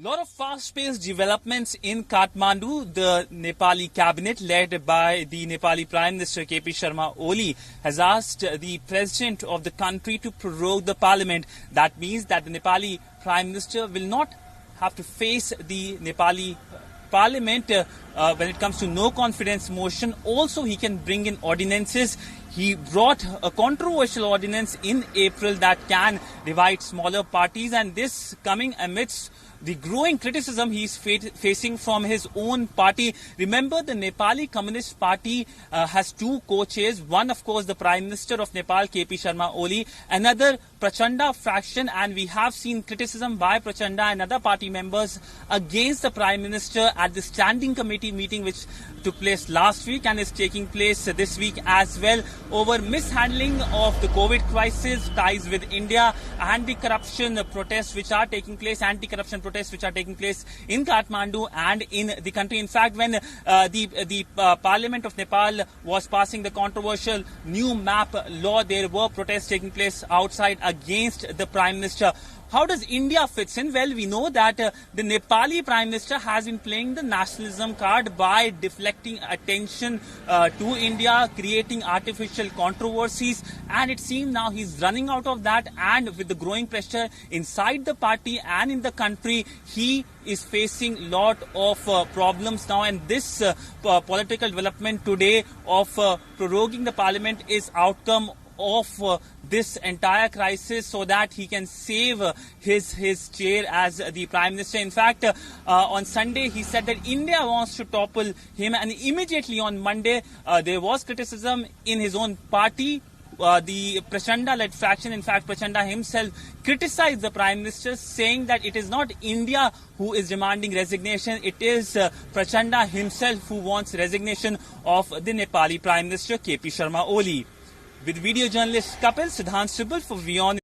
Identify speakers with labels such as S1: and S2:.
S1: Lot of fast-paced developments in Kathmandu. The Nepali cabinet, led by the Nepali Prime Minister KP Sharma Oli, has asked the president of the country to prorogue the parliament. That means that the Nepali Prime Minister will not have to face the Nepali Parliament when it comes to no confidence motion. Also, he can bring in ordinances. He brought a controversial ordinance in April that can divide smaller parties, and this coming amidst the growing criticism he is facing from his own party. Remember, the Nepali Communist Party has two co-chairs. One, of course, the Prime Minister of Nepal, KP Sharma Oli. Another, Prachanda faction. And we have seen criticism by Prachanda and other party members against the Prime Minister at the Standing Committee meeting which took place last week and is taking place this week as well, over mishandling of the COVID crisis, ties with India, anti-corruption protests which are taking place, protests which are taking place in Kathmandu and in the country. In fact, when the Parliament of Nepal was passing the controversial new map law, there were protests taking place outside against the Prime Minister. How does India fit in? Well, we know that the Nepali Prime Minister has been playing the nationalism card by deflecting attention to India, creating artificial controversies, and it seems now he's running out of that, and with the growing pressure inside the party and in the country, he is facing a lot of problems now, and this political development today of proroguing the parliament is outcome of this entire crisis, so that he can save his chair as the Prime Minister. In fact, on Sunday he said that India wants to topple him, and immediately on Monday there was criticism in his own party. The Prachanda-led faction, in fact, Prachanda himself criticized the Prime Minister, saying that it is not India who is demanding resignation, it is Prachanda himself who wants resignation of the Nepali Prime Minister KP Sharma Oli. With video journalist Kapil, Siddhant Sibal for WION.